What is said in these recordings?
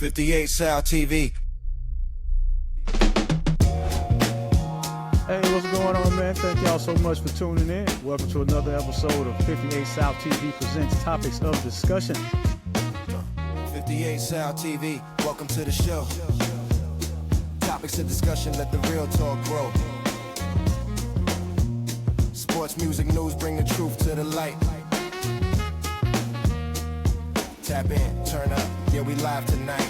58 South TV. Hey, what's going on, man? Thank y'all so much for tuning in. Welcome to another episode of 58 South TV presents Topics of Discussion. 58 South TV, welcome to the show. Topics of discussion, let the real talk grow. Sports, music, news, bring the truth to the light. Tap in, turn up, yeah, we live tonight.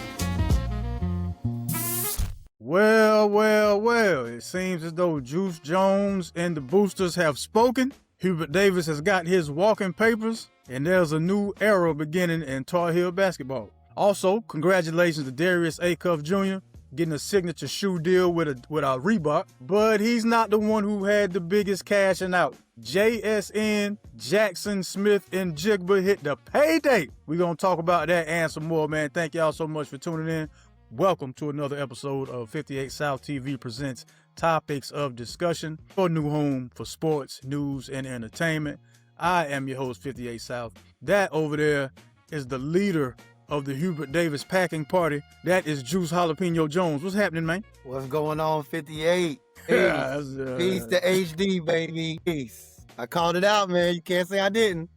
Well, it seems as though Juice Jones and the Boosters have spoken. Hubert Davis has got his walking papers, and there's a new era beginning in Tar Heel basketball. Also, congratulations to Darius Acuff Jr. getting a signature shoe deal with a Reebok, but he's not the one who had the biggest cashing out. JSN, Jackson Smith, and Jigba hit the payday. We're going to talk about that and some more, man. Thank y'all so much for tuning in. Welcome to another episode of 58 South TV presents Topics of Discussion, your new home for sports, news, and entertainment. I am your host, 58 South. That over there is the leader of the Hubert Davis packing party. That is Juice Jalapeno Jones. What's happening, man? What's going on, 58? Peace to HD, baby. Peace. I called it out, man. You can't say I didn't.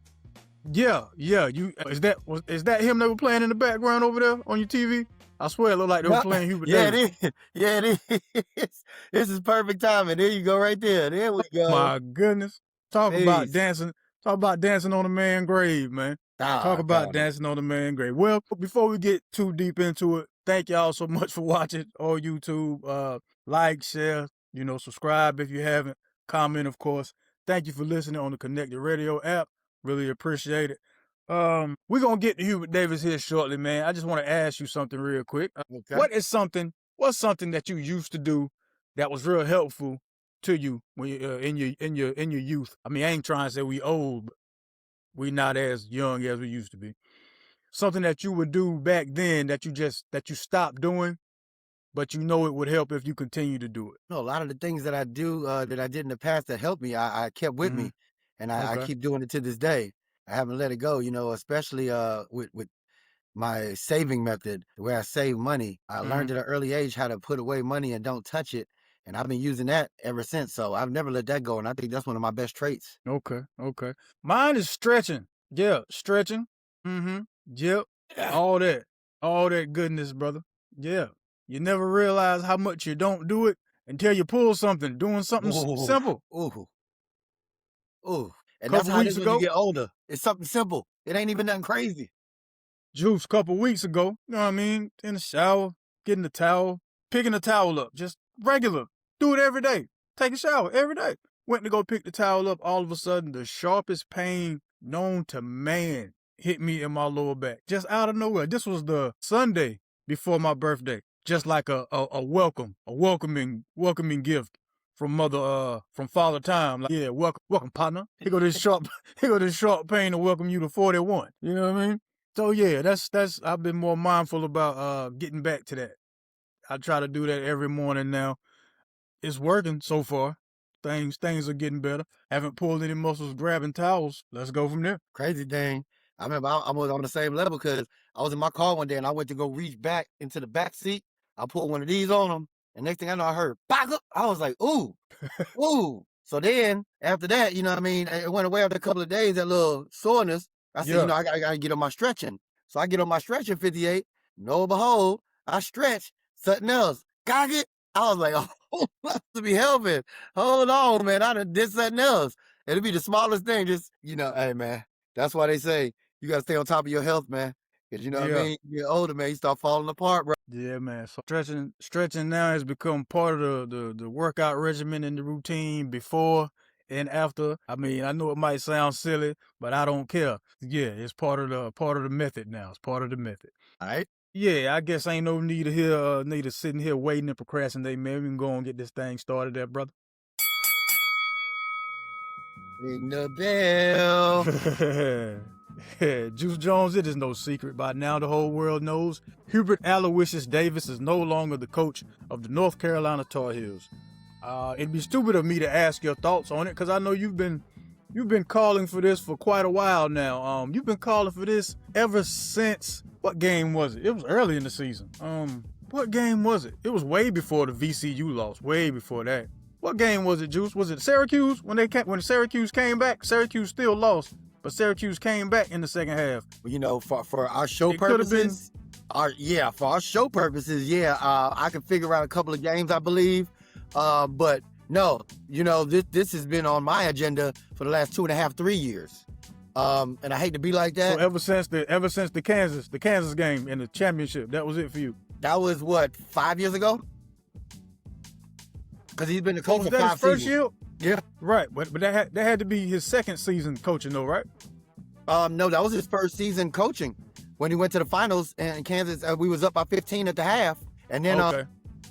Yeah. You is that him that was playing in the background over there on your TV? I swear it looked like they were playing Hubert Davis. It is. This is perfect timing. There you go, right there. There we go. My goodness. Talk about dancing on a man's grave, man. Talk about dancing on a man's grave. Well, before we get too deep into it, thank y'all so much for watching on YouTube. Like, share, subscribe if you haven't. Comment, of course. Thank you for listening on the Connected Radio app. Really appreciate it. We're going to get to Hubert Davis here shortly, man. I just want to ask you something real quick. Okay. What's something that you used to do that was real helpful to you when you in your youth? I mean, I ain't trying to say we old, but we not as young as we used to be. Something that you would do back then that you stopped doing, but it would help if you continue to do it. No, a lot of the things that I do that I did in the past that helped me, I kept with me, and I keep doing it to this day. I haven't let it go, especially with my saving method, where I save money. I learned at an early age how to put away money and don't touch it. And I've been using that ever since. So I've never let that go. And I think that's one of my best traits. Okay. Mine is stretching. Yeah, stretching. Yep. All that goodness, brother. Yeah. You never realize how much you don't do it until you pull something, doing something simple. Ooh. And that's how it is when you get older. It's something simple. It ain't even nothing crazy. Juice, a couple weeks ago, you know what I mean? In the shower, getting the towel, picking the towel up, just regular. Do it every day. Take a shower every day. Went to go pick the towel up. All of a sudden, the sharpest pain known to man hit me in my lower back. Just out of nowhere. This was the Sunday before my birthday. Just like a welcoming gift from Father Time. Like, yeah, welcome, partner. Here go this sharp pain to welcome you to 41. You know what I mean? So yeah, that's I've been more mindful about getting back to that. I try to do that every morning now. It's working so far. Things are getting better. Haven't pulled any muscles grabbing towels. Let's go from there. Crazy thing. I remember I was on the same level because I was in my car one day and I went to go reach back into the back seat. I pulled one of these on them. And next thing I know, I heard, back up. I was like, ooh. So then after that, it went away after a couple of days, that little soreness. I said, I got to get on my stretching. So I get on my stretching, 58. Lo behold, I stretch something else. Got it. I was like, oh, that's to be helping. Hold on, man. I done did something else. It'll be the smallest thing. Just, hey, man, that's why they say you got to stay on top of your health, man. Because what I mean? You get older, man, you start falling apart, bro. Yeah, man. So stretching now has become part of the workout regimen and the routine before and after. I mean, I know it might sound silly, but I don't care. Yeah, it's part of the method now. It's part of the method. All right. Yeah, I guess ain't no need of sitting here waiting and procrastinating, man. We can go and get this thing started there, brother. Ring the bell. Juice Jones, it is no secret. By now the whole world knows Hubert Aloysius Davis is no longer the coach of the North Carolina Tar Heels. It'd be stupid of me to ask your thoughts on it because I know you've been calling for this for quite a while now. You've been calling for this ever since What game was it? It was early in the season. What game was it? It was way before the VCU loss. Way before that. What game was it, Juice? Was it Syracuse? When Syracuse came back, Syracuse still lost, but Syracuse came back in the second half. You know, for our show It could have been. purposes, for our show purposes, I can figure out a couple of games, I believe. But no, you know, this has been on my agenda for the last 2.5, 3 years. And I hate to be like that. So ever since the Kansas game in the championship, that was it for you. That was what, 5 years ago? Because he's been the coach Was for that his 5 first seasons. year? Yeah. Right, but that had to be his second season coaching, though, right? No, that was his first season coaching. When he went to the finals in Kansas, we was up by 15 at the half, and then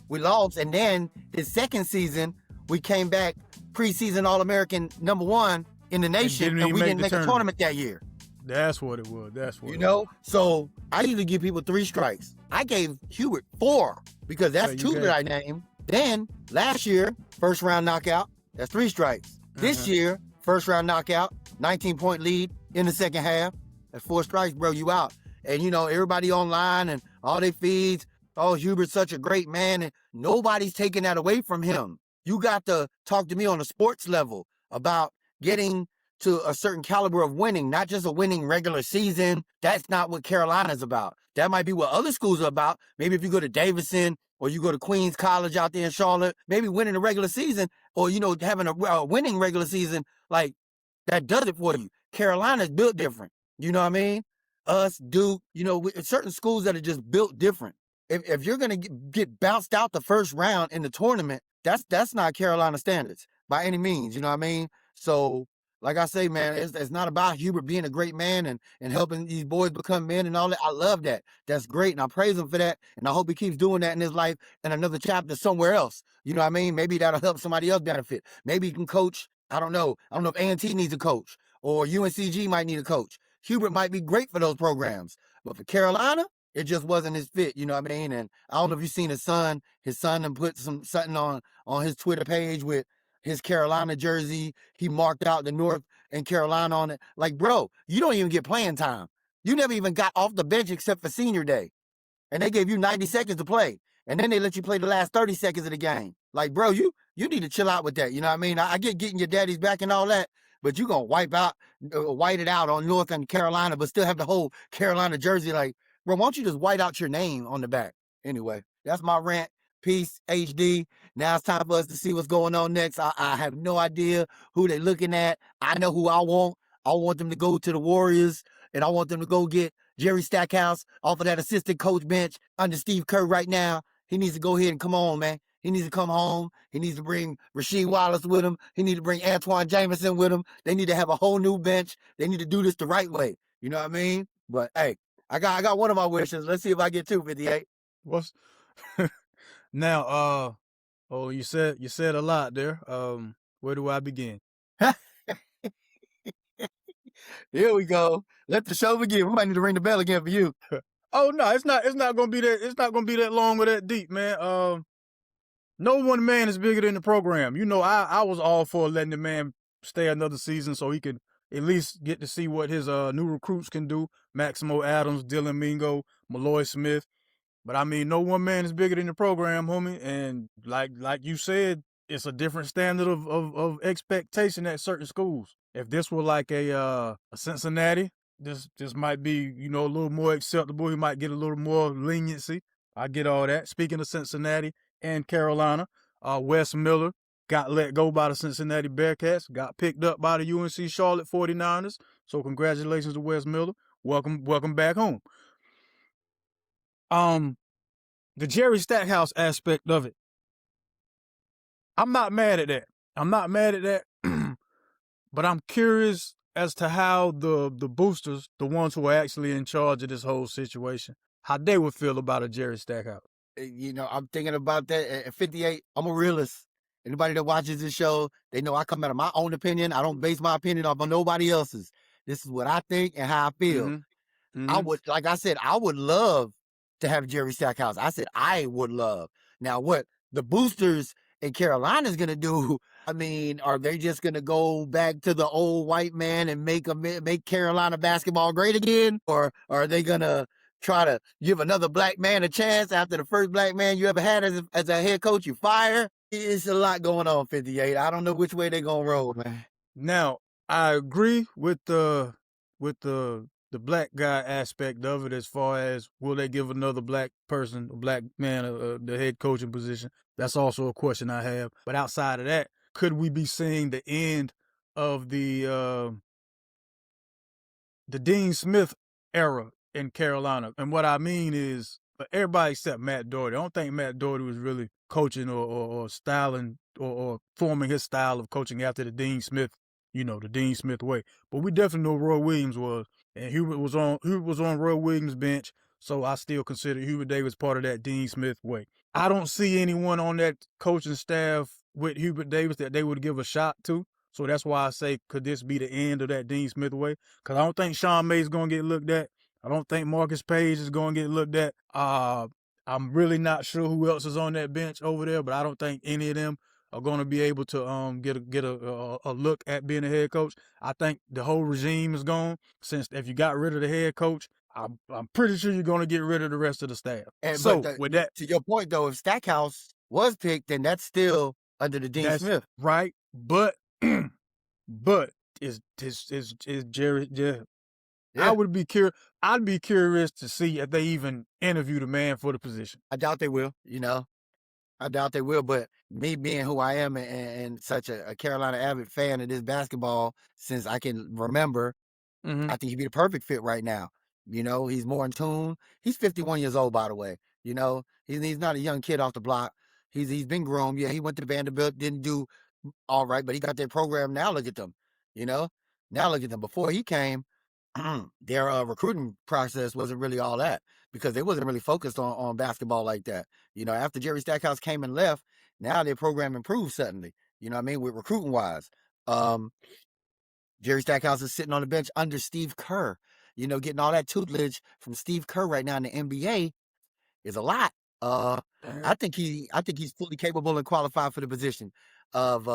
we lost. And then his second season, we came back preseason All-American #1 in the nation, and we didn't make a tournament that year. That's what it was. That's what you know. So I usually give people 3 strikes. I gave Hubert 4 because that's 2 that I named. Then last year, first round knockout, that's 3 strikes. This year, first round knockout, 19-point lead in the second half. That's 4 strikes, bro. You out. And you know, everybody online and all their feeds, oh, Hubert's such a great man, and nobody's taking that away from him. You got to talk to me on a sports level about getting to a certain caliber of winning, not just a winning regular season. That's not what Carolina's about. That might be what other schools are about. Maybe if you go to Davidson or you go to Queens College out there in Charlotte, maybe winning a regular season or, you know, having a winning regular season, like that does it for you. Carolina's built different. You know what I mean? Us, Duke, you know, certain schools that are just built different. If you're going to get bounced out the first round in the tournament, that's not Carolina standards by any means. You know what I mean? So, like I say, man, it's not about Hubert being a great man and helping these boys become men and all that. I love that. That's great, and I praise him for that, and I hope he keeps doing that in his life and another chapter somewhere else. You know what I mean? Maybe that'll help somebody else benefit. Maybe he can coach. I don't know. I don't know if A&T needs a coach or UNCG might need a coach. Hubert might be great for those programs, but for Carolina, it just wasn't his fit. You know what I mean? And I don't know if you've seen his son. His son and put something on his Twitter page with his Carolina jersey. He marked out the North and Carolina on it. Like, bro, you don't even get playing time. You never even got off the bench except for senior day. And they gave you 90 seconds to play. And then they let you play the last 30 seconds of the game. Like, bro, you need to chill out with that. You know what I mean? I get getting your daddy's back and all that, but you going to white it out on North and Carolina, but still have the whole Carolina jersey. Like, bro, why don't you just white out your name on the back? Anyway, that's my rant. Peace, HD. Now it's time for us to see what's going on next. I have no idea who they're looking at. I know who I want. I want them to go to the Warriors, and I want them to go get Jerry Stackhouse off of that assistant coach bench under Steve Kerr right now. He needs to go ahead and come on, man. He needs to come home. He needs to bring Rasheed Wallace with him. He needs to bring Antoine Jameson with him. They need to have a whole new bench. They need to do this the right way. You know what I mean? But, hey, I got one of my wishes. Let's see if I get 258. What's now? You said a lot there. Where do I begin? Here we go. Let the show begin. We might need to ring the bell again for you. Oh no, it's not gonna be that. It's not gonna be that long or that deep, man. No one man is bigger than the program. You know, I was all for letting the man stay another season so he could at least get to see what his new recruits can do. Maximo Adams, Dylan Mingo, Malloy Smith. But I mean, no one man is bigger than the program, homie. And like you said, it's a different standard of expectation at certain schools. If this were like a Cincinnati, this might be, you know, a little more acceptable. He might get a little more leniency. I get all that. Speaking of Cincinnati and Carolina, Wes Miller got let go by the Cincinnati Bearcats, got picked up by the UNC Charlotte 49ers. So congratulations to Wes Miller. Welcome back home. The Jerry Stackhouse aspect of it, I'm not mad at that. But I'm curious as to how the boosters, the ones who are actually in charge of this whole situation, how they would feel about a Jerry Stackhouse. You know, I'm thinking about that. At 58, I'm a realist. Anybody that watches this show, they know I come out of my own opinion. I don't base my opinion off of nobody else's. This is what I think and how I feel. Mm-hmm. I would, like I said, I would love to have Jerry Stackhouse. I said I would love. Now, what the boosters in Carolina is going to do, I mean, are they just going to go back to the old white man and make Carolina basketball great again? Or are they going to try to give another black man a chance after the first black man you ever had as a head coach you fire. It's a lot going on, 58. I don't know which way they're going to roll, man. Now, I agree with the black guy aspect of it as far as will they give another black person, a black man, the head coaching position. That's also a question I have. But outside of that, could we be seeing the end of the Dean Smith era in Carolina? And what I mean is everybody except Matt Doherty. I don't think Matt Doherty was really coaching or styling or forming his style of coaching after the Dean Smith, the Dean Smith way. But we definitely know Roy Williams was, and Hubert was on Roy Williams' bench. So I still consider Hubert Davis part of that Dean Smith way. I don't see anyone on that coaching staff with Hubert Davis that they would give a shot to. So that's why I say, could this be the end of that Dean Smith way? Because I don't think Sean May's going to get looked at. I don't think Marcus Page is going to get looked at. I'm really not sure who else is on that bench over there, but I don't think any of them are going to be able to get a look at being a head coach. I think the whole regime is gone. Since if you got rid of the head coach, I'm pretty sure you're going to get rid of the rest of the staff. And so with that, to your point though, if Stackhouse was picked, then that's still under the Dean Smith, right? But is Jerry? Yeah. I'd be curious to see if they even interviewed a man for the position. I doubt they will. I doubt they will. But me being who I am and such a Carolina avid fan of this basketball since I can remember, I think he'd be the perfect fit right now. He's more in tune. He's 51 years old, by the way. He's not a young kid off the block. He's been grown. Yeah, he went to Vanderbilt, didn't do all right, but he got their program. Now look at them. Now look at them. Before he came, their recruiting process wasn't really all that because they wasn't really focused on basketball like that. After Jerry Stackhouse came and left, now their program improved suddenly. With recruiting wise. Jerry Stackhouse is sitting on the bench under Steve Kerr. Getting all that tutelage from Steve Kerr right now in the NBA is a lot. I think he's fully capable and qualified for the position of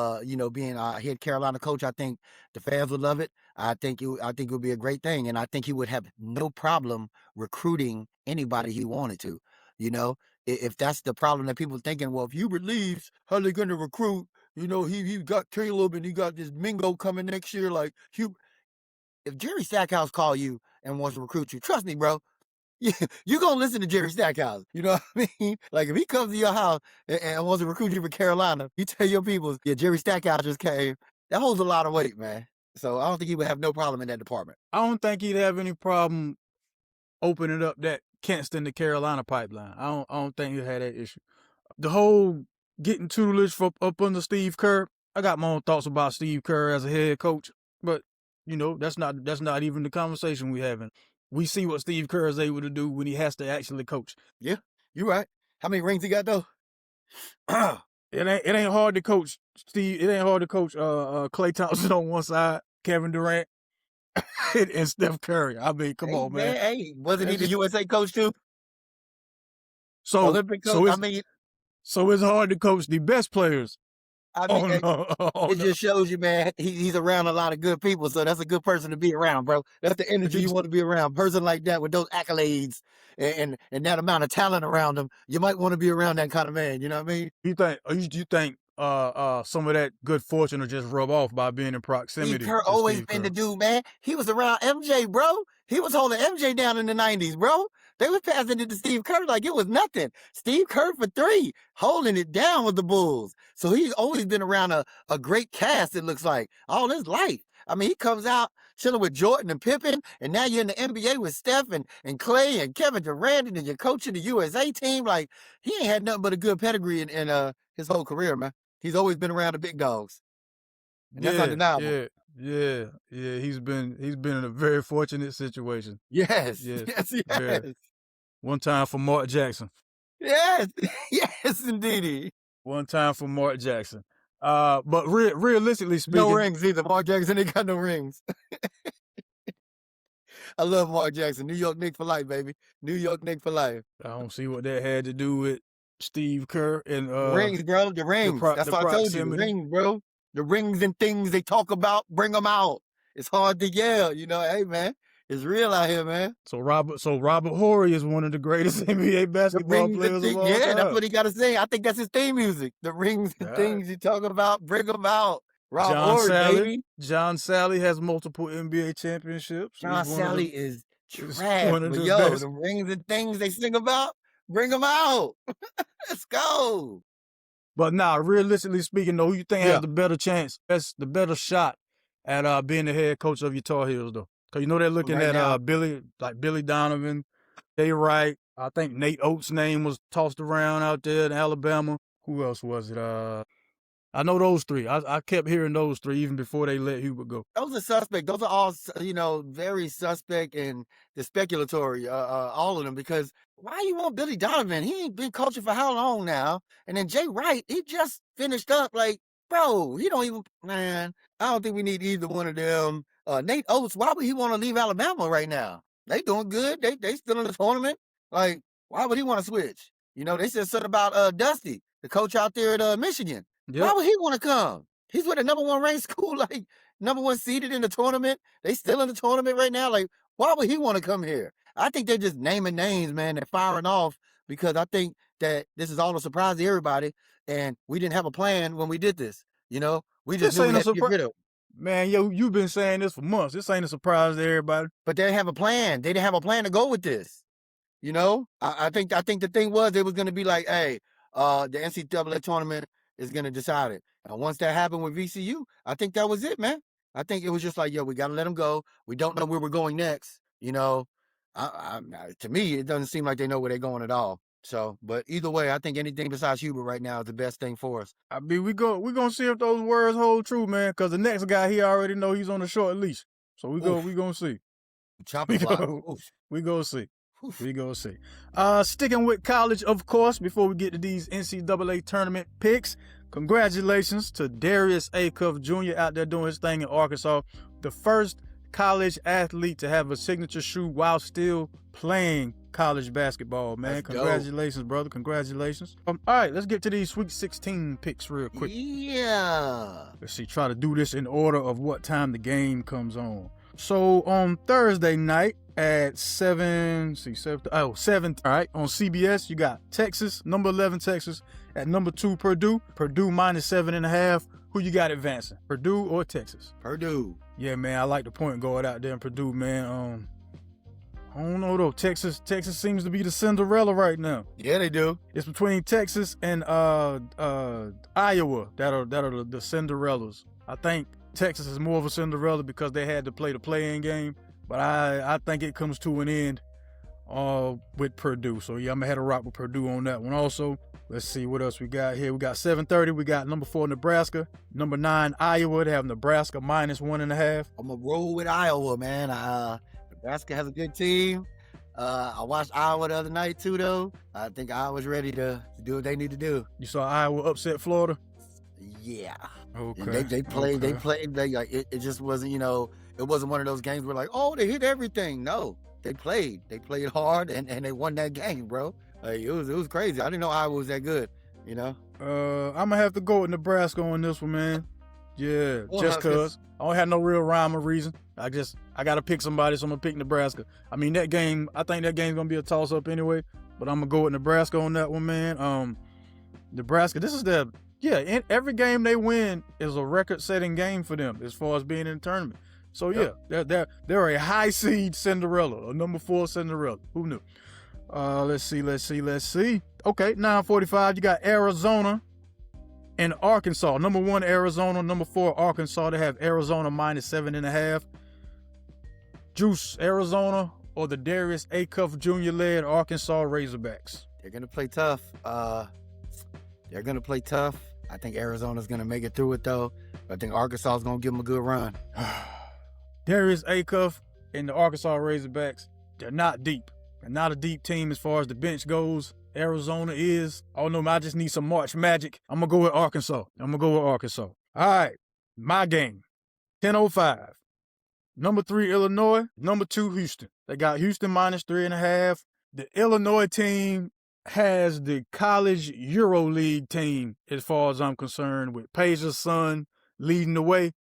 being a head Carolina coach. I think the fans would love it. I think it would be a great thing, and I think he would have no problem recruiting anybody he wanted to. If that's the problem that people are thinking, well, if Hubert leaves, how are they going to recruit? He got Caleb and he got this Mingo coming next year. Like Hubert, if Jerry Stackhouse call you and wants to recruit you, trust me, bro. You're going to listen to Jerry Stackhouse. You know what I mean? Like, if he comes to your house and wants to recruit you for Carolina, you tell your people, yeah, Jerry Stackhouse just came. That holds a lot of weight, man. So I don't think he would have no problem in that department. I don't think he'd have any problem opening up that Kinston to Carolina pipeline. I don't think he'd have that issue. The whole getting tutelage up under Steve Kerr, I got my own thoughts about Steve Kerr as a head coach, but, that's not even the conversation we're having. We see what Steve Kerr is able to do when he has to actually coach. Yeah, you're right. How many rings he got though? It ain't hard to coach Steve. It ain't hard to coach Klay Thompson on one side, Kevin Durant, and Steph Curry. I mean, come on, man. Hey, wasn't he the USA coach too? So Olympic coach. So it's hard to coach the best players. It just shows you, man, he's around a lot of good people, so that's a good person to be around, bro. That's the energy you want to be around. A person like that with those accolades and that amount of talent around him, you might want to be around that kind of man. You know what I mean? You think some of that good fortune will just rub off by being in proximity? Steve Kerr always been the dude, man. He was around MJ, bro. He was holding MJ down in the 90s, bro. They was passing it to Steve Kerr like it was nothing. Steve Kerr for 3, holding it down with the Bulls. So he's always been around a great cast, it looks like, all his life. I mean, he comes out chilling with Jordan and Pippen, and now you're in the NBA with Steph and Klay and Kevin Durant, and you're coaching the USA team. Like, he ain't had nothing but a good pedigree in his whole career, man. He's always been around the big dogs. And that's undeniable. Yeah. He's been in a very fortunate situation. Yes. Very. One time for Mark Jackson. Yes, indeed. One time for Mark Jackson. But realistically speaking, no rings either. Mark Jackson ain't got no rings. I love Mark Jackson. New York Knicks for life, baby. New York Knicks for life. I don't see what that had to do with Steve Kerr and rings, bro. The rings. That's what I told you. The rings, bro. The rings and things they talk about, bring them out. It's hard to yell, hey, man. It's real out here, man. So Robert Horry is one of the greatest NBA The basketball rings and players of things. all Yeah, time. that's what he got to say. I think that's his theme music. The rings and Yeah. things you talking about, bring them out. Rob John Horry, Sally. baby. John Sally has multiple NBA championships. John He's one of Sally the- is he's trash. one of But the yo, best. the rings and things they sing about, bring them out. Let's go. But nah, realistically speaking, though, who you think Yeah. has the better chance? That's the better shot at being the head coach of your Tar Heels, though. Because you know they're looking Right at now. Billy Donovan, Jay Wright. I think Nate Oates' name was tossed around out there in Alabama. Who else was it? I know those three. I kept hearing those three even before they let Hubert go. Those are suspect. Those are all, very suspect and the speculatory, all of them. Because why you want Billy Donovan? He ain't been coaching for how long now? And then Jay Wright, he just finished up. Like, bro, he don't even, man, I don't think we need either one of them. Nate Oates, why would he want to leave Alabama right now? They doing good. They still in the tournament. Like, why would he want to switch? They said something about Dusty, the coach out there at Michigan. Yep. Why would he want to come? He's with a number one ranked school, like number one seeded in the tournament. They still in the tournament right now. Like, why would he want to come here? I think they're just naming names, man. They're firing off because I think that this is all a surprise to everybody. And we didn't have a plan when we did this. We just This knew we ain't a had to get surprise. rid of. Man, you've been saying this for months. This ain't a surprise to everybody. But they didn't have a plan. They didn't have a plan to go with this. I think the thing was it was going to be like, hey, the NCAA tournament is going to decide it. And once that happened with VCU, I think that was it, man. I think it was just like, yo, we got to let them go. We don't know where we're going next. To me, it doesn't seem like they know where they're going at all. So, but either way, I think anything besides Hubert right now is the best thing for us. I mean, we're gonna see if those words hold true, man. Because the next guy, he already know he's on a short leash. So we gonna see. Chopper block. Oof. We gonna see. Oof. We gonna see. Sticking with college, of course, before we get to these NCAA tournament picks, congratulations to Darius Acuff Jr. out there doing his thing in Arkansas. The first college athlete to have a signature shoe while still playing college basketball, man. That's Congratulations, dope. brother. Congratulations. All right, let's get to these Sweet 16 picks real quick. Yeah. Let's see, try to do this in order of what time the game comes on. So on Thursday night at 7, all right, on CBS, you got Texas, number 11 Texas, at number 2 Purdue minus 7.5. Who you got advancing, Purdue or Texas? Purdue. Yeah, man, I like the point guard out there in Purdue, man. I don't know though. Texas seems to be the Cinderella right now. Yeah, they do. It's between Texas and Iowa that are the Cinderellas. I think Texas is more of a Cinderella because they had to play the play-in game, but I think it comes to an end with Purdue. So yeah, I'm gonna have to rock with Purdue on that one also. Let's see what else we got here. We got 7:30. We got number 4 Nebraska, number 9 Iowa. They have Nebraska minus 1.5. I'm gonna roll with Iowa, man. Nebraska has a good team. I watched Iowa the other night too, though. I think Iowa's ready to do what they need to do. You saw Iowa upset Florida? Yeah. Okay. They played. It just wasn't, it wasn't one of those games where like, oh, they hit everything. No, they played. They played hard and they won that game, bro. Like, it was crazy. I didn't know Iowa was that good. I'm gonna have to go with Nebraska on this one, man. Yeah, just cause I don't have no real rhyme or reason. I gotta pick somebody, so I'm gonna pick Nebraska. I mean, I think that game's gonna be a toss up anyway, but I'm gonna go with Nebraska on that one, man. Nebraska, this is in every game they win is a record-setting game for them as far as being in the tournament. So yeah, they're a high seed Cinderella, a number 4 Cinderella. Who knew? Let's see. Okay, 9:45. You got Arizona and Arkansas. Number 1 Arizona, number 4 Arkansas. They have Arizona minus 7.5. Juice, Arizona or the Darius Acuff Jr. led Arkansas Razorbacks? They're gonna play tough. I think Arizona's gonna make it through it though. I think Arkansas is gonna give them a good run. Darius Acuff and the Arkansas Razorbacks, they're not deep. They're not a deep team as far as the bench goes. Arizona is. Oh no, I just need some March magic. I'm gonna go with Arkansas. All right, my game. 10:05. Number 3 Illinois, number 2 Houston. They got Houston minus 3.5. The Illinois team has the college EuroLeague team as far as I'm concerned, with Page's son leading the way.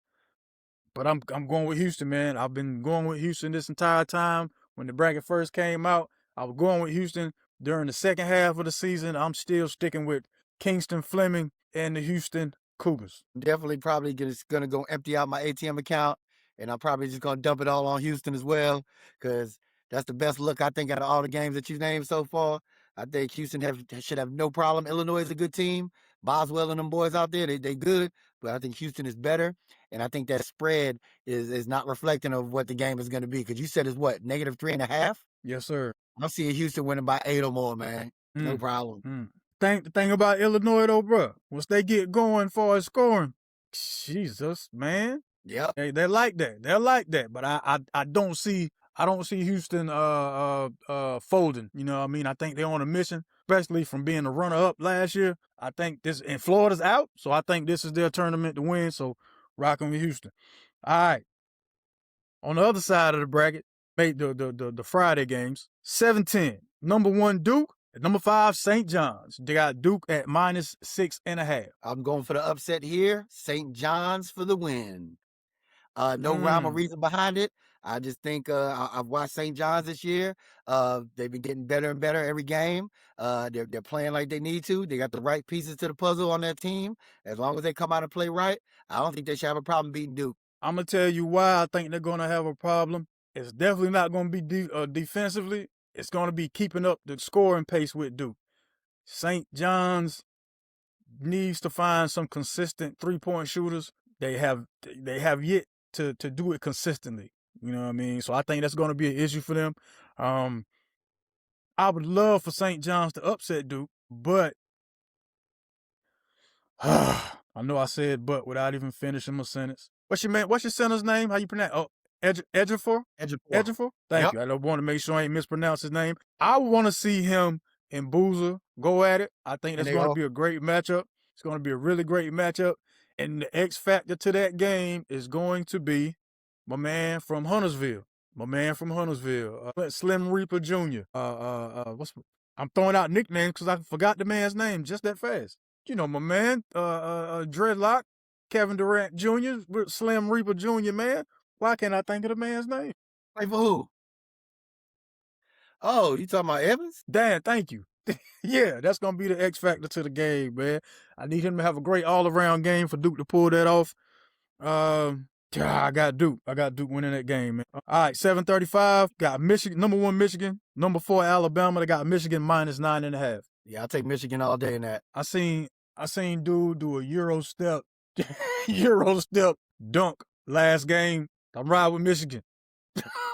But I'm going with Houston, man. I've been going with Houston this entire time. When the bracket first came out, I was going with Houston. During the second half of the season, I'm still sticking with Kingston Fleming and the Houston Cougars. Definitely probably just going to go empty out my ATM account, and I'm probably just going to dump it all on Houston as well, because that's the best look, I think, out of all the games that you've named so far. I think Houston should have no problem. Illinois is a good team. Boswell and them boys out there, they good, but I think Houston is better, and I think that spread is not reflecting of what the game is going to be, because you said it's what, -3.5? Yes, sir. I'm seeing Houston winning by 8 or more, man. No problem. The thing about Illinois, though, bro, once they get going far as scoring, Jesus, man. Yep. They're like that. They're like that. But I don't see Houston folding. You know what I mean? I think they're on a mission, especially from being a runner-up last year. I think and Florida's out, so I think this is their tournament to win. So rocking with Houston. All right. On the other side of the bracket, made the Friday games. 7-10. Number 1 Duke. At number 5 St. John's. They got Duke at -6.5. I'm going for the upset here. St. John's for the win. No rhyme or reason behind it. I just think I've watched St. John's this year. They've been getting better and better every game. They're playing like they need to. They got the right pieces to the puzzle on that team. As long as they come out and play right, I don't think they should have a problem beating Duke. I'm going to tell you why I think they're going to have a problem. It's definitely not going to be defensively. It's going to be keeping up the scoring pace with Duke. St. John's needs to find some consistent three-point shooters. They have yet to do it consistently. You know what I mean? So I think that's going to be an issue for them. I would love for St. John's to upset Duke, but I know I said but without even finishing my sentence. What's your center's name? How you pronounce? Oh, Ejiofor? Ejiofor? Thank you. I don't want to make sure I ain't mispronounce his name. I want to see him and Boozer go at it. I think that's going to be a great matchup. It's going to be a really great matchup. And the X factor to that game is going to be my man from Huntersville. Slim Reaper Jr. I'm throwing out nicknames because I forgot the man's name just that fast. You know, my man, Dreadlock, Kevin Durant Jr., Slim Reaper Jr., man. Why can't I think of the man's name? Play for who? Oh, you talking about Evans? Dan, thank you. Yeah, that's going to be the X factor to the game, man. I need him to have a great all-around game for Duke to pull that off. I got Duke. Winning that game, man. All right, 7:35. Got Michigan, number 1 Michigan, number 4 Alabama. They got Michigan -9.5. Yeah, I'll take Michigan all day in that. I seen dude do a Euro step dunk last game. I'm riding with Michigan.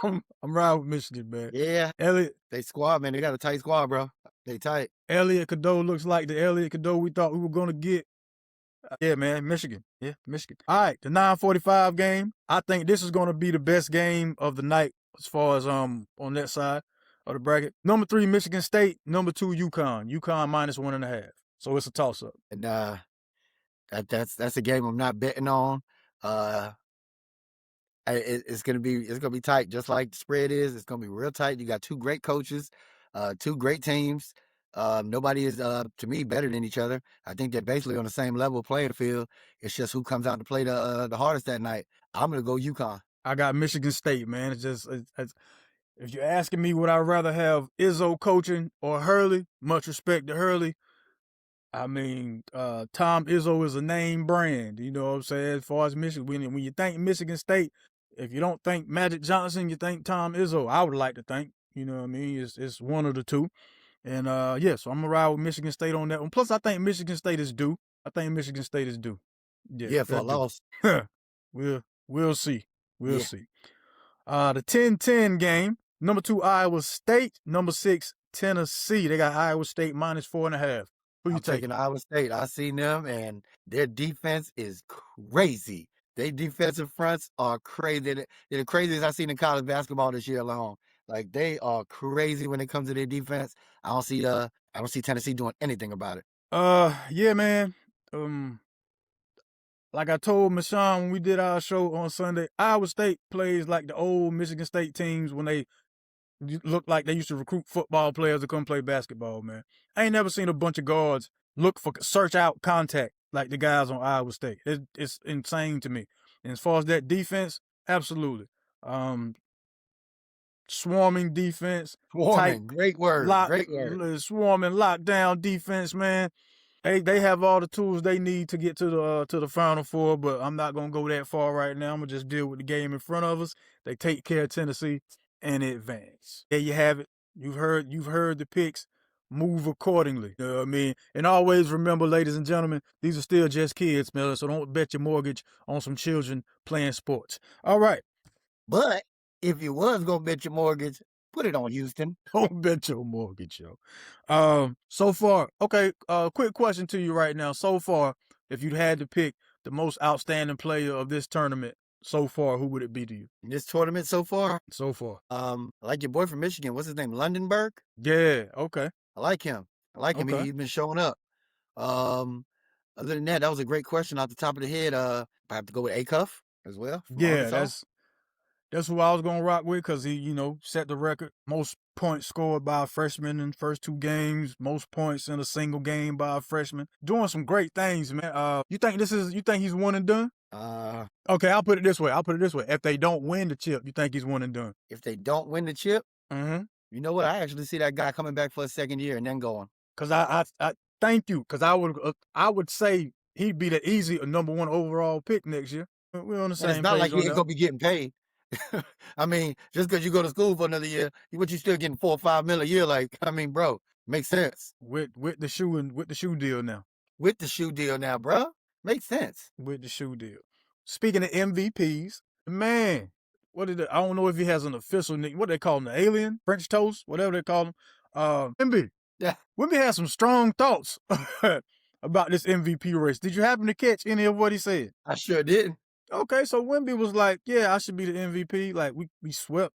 I'm riding with Michigan, man. Yeah. Elliot. They squad, man. They got a tight squad, bro. They tight. Elliot Cadeau looks like the Elliot Cadeau we thought we were going to get. Yeah, man, Michigan. Yeah, Michigan. All right, the 9:45 game. I think this is going to be the best game of the night as far as on that side of the bracket. Number 3, Michigan State. Number 2, UConn. UConn -1.5. So it's a toss-up. And that's a game I'm not betting on. It's gonna be tight, just like the spread is. It's gonna be real tight. You got 2 great coaches, 2 great teams. Nobody is to me better than each other. I think they're basically on the same level playing field. It's just who comes out to play the hardest that night. I'm gonna go UConn. I got Michigan State, man. It's just if you're asking me would I rather have Izzo coaching or Hurley, much respect to Hurley. I mean, Tom Izzo is a name brand, you know what I'm saying, as far as Michigan. When you think Michigan State, if you don't think Magic Johnson, you think Tom Izzo. I would like to think, you know what I mean, it's one of the two. And, so I'm going to ride with Michigan State on that one. Plus, I think Michigan State is due. Yeah, for a loss. We'll see. We'll see. The 10-10 game, number 2, Iowa State, number 6, Tennessee. They got Iowa State -4.5. Who you taking? Iowa State. I seen them, and their defense is crazy. Their defensive fronts are crazy. They're the craziest I've seen in college basketball this year alone. Like, they are crazy when it comes to their defense. I don't see Tennessee doing anything about it. Yeah, man. Like I told Michon when we did our show on Sunday, Iowa State plays like the old Michigan State teams when they looked like they used to recruit football players to come play basketball, man. I ain't never seen a bunch of guards search out contact like the guys on Iowa State. It's insane to me. And as far as that defense, absolutely. Swarming defense, tight, Swarming, great word, great word. swarming lockdown defense, man. They have all the tools they need to get to the Final Four, but I'm not gonna go that far right now. I'm gonna just deal with the game in front of us. They take care of Tennessee and advance. There you have it. You've heard the picks. Move accordingly. You know what I mean? And always remember, ladies and gentlemen, these are still just kids, man. So don't bet your mortgage on some children playing sports. All right. But if you was gonna bet your mortgage, put it on Houston. Don't bet your mortgage, yo. So far, okay, quick question to you right now. So far, if you had to pick the most outstanding player of this tournament so far, who would it be to you? In this tournament so far? So far. I like your boy from Michigan. What's his name? Lundenberg? Yeah, okay. I like him. Okay. He's been showing up. Other than that was a great question off the top of the head. I have to go with Acuff as well. Yeah, that's who I was gonna rock with because he, set the record. Most points scored by a freshman in the first 2 games, most points in a single game by a freshman. Doing some great things, man. You think he's one and done? Okay, I'll put it this way. If they don't win the chip, you think he's one and done? If they don't win the chip, mm-hmm. You know what? I actually see that guy coming back for a second year and then going. Cause I thank you. Cause I would say he'd be the easy number 1 overall pick next year. We're on the same page. It's not like he ain't gonna be getting paid. I mean, just because you go to school for another year, you still getting $4 or $5 million a year. Like, I mean, bro, makes sense. With the shoe deal now. With the shoe deal now, bro, makes sense. With the shoe deal. Speaking of MVPs, man, I don't know if he has an official name. What they call him, the alien, French toast, whatever they call him. Wemby. Yeah. Wemby has some strong thoughts about this MVP race. Did you happen to catch any of what he said? I sure didn't. Okay, so Wemby was like, "Yeah, I should be the MVP. Like we swept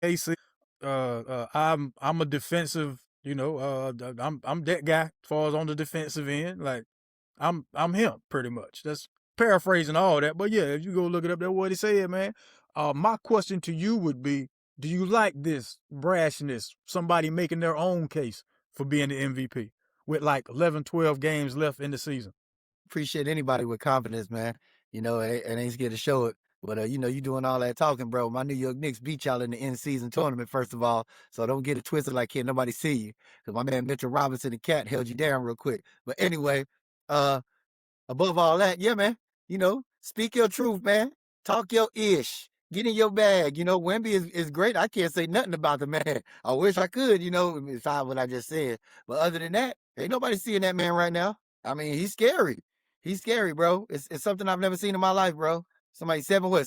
AC. I'm a defensive, I'm that guy as far as on the defensive end. Like I'm him pretty much. That's paraphrasing all that, but yeah, if you go look it up, that's what he said, man. My question to you would be, do you like this brashness? Somebody making their own case for being the MVP with like 11, 12 games left in the season? Appreciate anybody with confidence, man. And ain't scared to show it. But, you doing all that talking, bro. My New York Knicks beat y'all in the in-season tournament, first of all. So don't get it twisted like can't nobody see you. Because my man Mitchell Robinson, the cat, held you down real quick. But anyway, above all that, yeah, man, speak your truth, man. Talk your ish. Get in your bag. Wemby is great. I can't say nothing about the man. I wish I could, besides what I just said. But other than that, ain't nobody seeing that man right now. I mean, he's scary. He's scary, bro. It's something I've never seen in my life, bro. Somebody 7'6",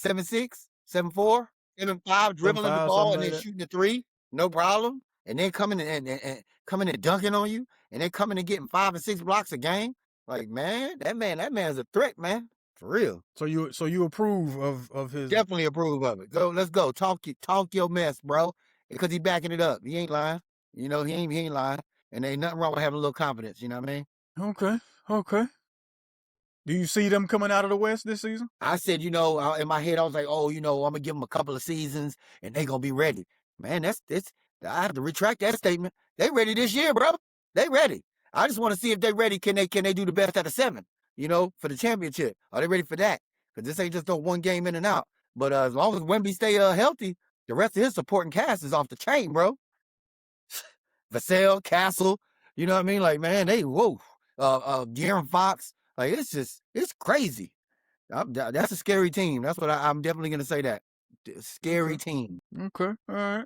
7'4", 7'5", dribbling the ball and then shooting the 3, no problem. And then coming and dunking on you, and then coming and getting 5 and 6 blocks a game. Like, man, that man's a threat, man. For real. So you approve of his? Definitely approve of it. Let's go. Talk your mess, bro. Because he backing it up. He ain't lying. He ain't lying. And ain't nothing wrong with having a little confidence. You know what I mean? Okay. Do you see them coming out of the West this season? I said, in my head, I was like, I'm gonna give them a couple of seasons and they gonna be ready. Man, I have to retract that statement. They ready this year, bro. They ready. I just want to see if they ready. Can they do the best out of 7? For the championship? Are they ready for that? Because this ain't just no one game in and out. But as long as Wemby stay healthy, the rest of his supporting cast is off the chain, bro. Vassell, Castle, you know what I mean? Like, man, De'Aaron Fox, like it's crazy. That's a scary team. That's what I'm definitely gonna say. That scary team. Okay, all right.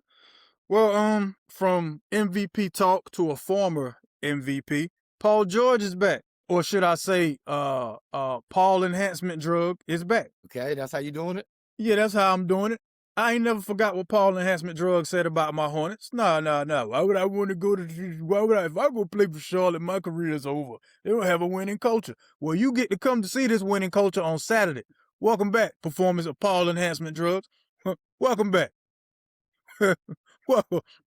Well, from MVP talk to a former MVP, Paul George is back. Or should I say, Paul enhancement drug is back. Okay, that's how you doing it? Yeah, that's how I'm doing it. I ain't never forgot what Paul enhancement drug said about my Hornets. No. Why would I want to go if I go play for Charlotte, my career is over. They don't have a winning culture. Well, you get to come to see this winning culture on Saturday. Welcome back, performance of Paul enhancement drugs. Welcome back.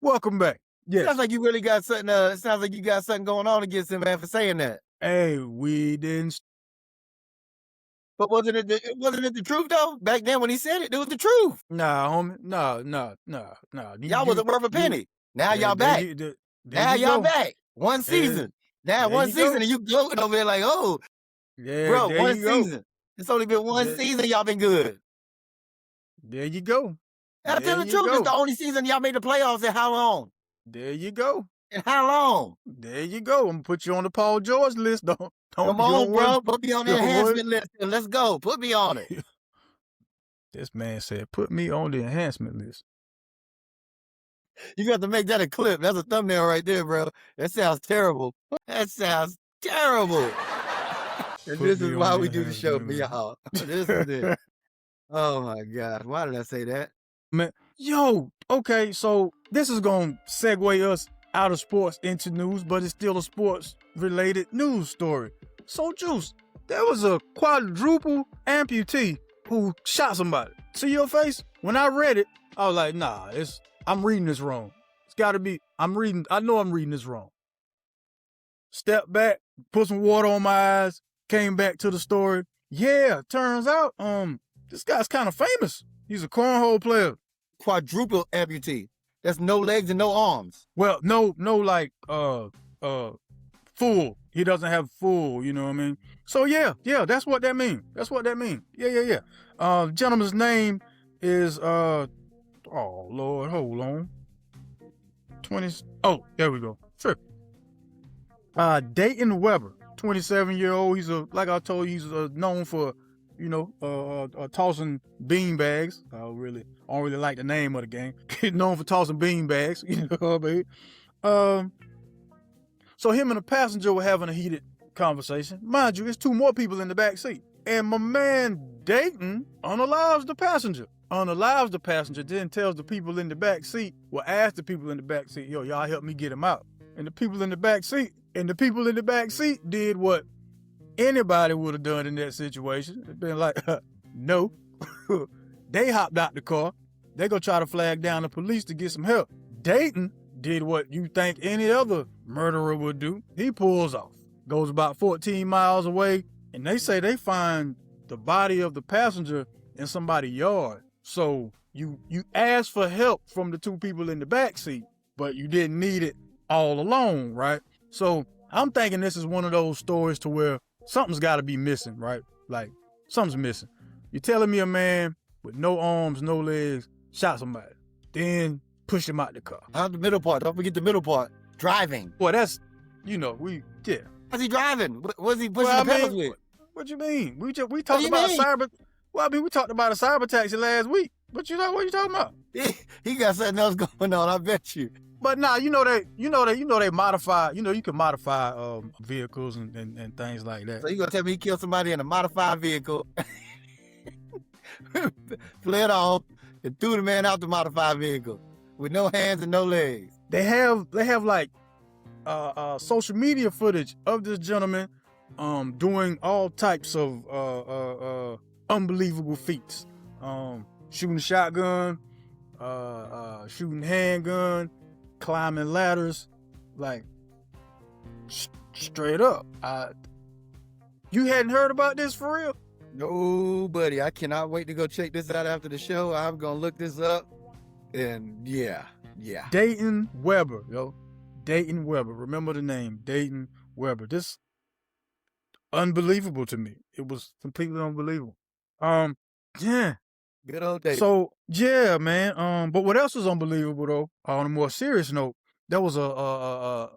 Welcome back. Yes. Sounds like you really got something. It sounds like you got something going on against him, man, for saying that. Hey, we didn't. But wasn't it the truth though? Back then when he said it was the truth. Nah, homie. No. Y'all wasn't worth a penny. Now y'all back. Now y'all back. One season. Now one season and you gloating over there like, oh, yeah, bro, one season. It's only been one season y'all been good. There you go. And I tell the truth, it's the only season y'all made the playoffs in how long? There you go. In how long? There you go. I'm going to put you on the Paul George list. Come on, bro. Put me on the enhancement list. Let's go. Put me on it. This man said, put me on the enhancement list. You got to make that a clip. That's a thumbnail right there, bro. That sounds terrible. That sounds terrible. And this is why we do the show for y'all. This is it. Oh, my God. Why did I say that? Man, yo, okay, so this is going to segue us out of sports into news, but it's still a sports-related news story. So, Juice, there was a quadruple amputee who shot somebody. See your face? When I read it, I was like, nah, I'm reading this wrong. It's got to be, I know I'm reading this wrong. Step back, put some water on my eyes, came back to the story. Yeah, turns out, this guy's kind of famous. He's a cornhole player. Quadruple amputee. That's no legs and no arms. Well, no, like, full. He doesn't have full, you know what I mean? So yeah, that's what that means. Yeah. Gentleman's name is, oh Lord, hold on. There we go. Sure. Dayton Weber, 27-year-old. He's like I told you, he's known for, tossing bean bags. I don't really like the name of the game. He's known for tossing bean bags, you know what I mean? So him and the passenger were having a heated conversation. Mind you, there's two more people in the back seat. And my man Dayton unalives the passenger. Then tells the people in the back seat, ask the people in the back seat, yo, y'all help me get him out. And the people in the back seat did what anybody would have done in that situation. They'd been like, no. They hopped out the car. They go try to flag down the police to get some help. Dayton did what you think any other murderer would do. He pulls off, goes about 14 miles away, and they say they find the body of the passenger in somebody's yard. So you asked for help from the two people in the back seat, but you didn't need it all alone, right? So I'm thinking this is one of those stories to where something's got to be missing, right? Like, something's missing. You're telling me a man with no arms, no legs, shot somebody, then pushed him out the car. Not the middle part. Don't forget the middle part. Driving. Well, that's, How's he driving? What's he pushing the pedals with? What you mean? We talked about cyber. Well, I mean, we talked about a cyber taxi last week. But what are you talking about? He got something else going on, I bet you. But nah, they modify, you can modify vehicles and things like that. So you gonna tell me he killed somebody in a modified vehicle, fled off, and threw the man out the modified vehicle with no hands and no legs. They have like social media footage of this gentleman doing all types of unbelievable feats. Shooting shotgun, shooting handgun, climbing ladders, like straight up. You hadn't heard about this for real? No, buddy. I cannot wait to go check this out after the show. I'm gonna look this up, and yeah. Dayton Weber, yo. Dayton Weber. Remember the name, Dayton Weber. This unbelievable to me. It was completely unbelievable. Yeah. Good old Dayton. So yeah, man. But what else was unbelievable though? On a more serious note, there was a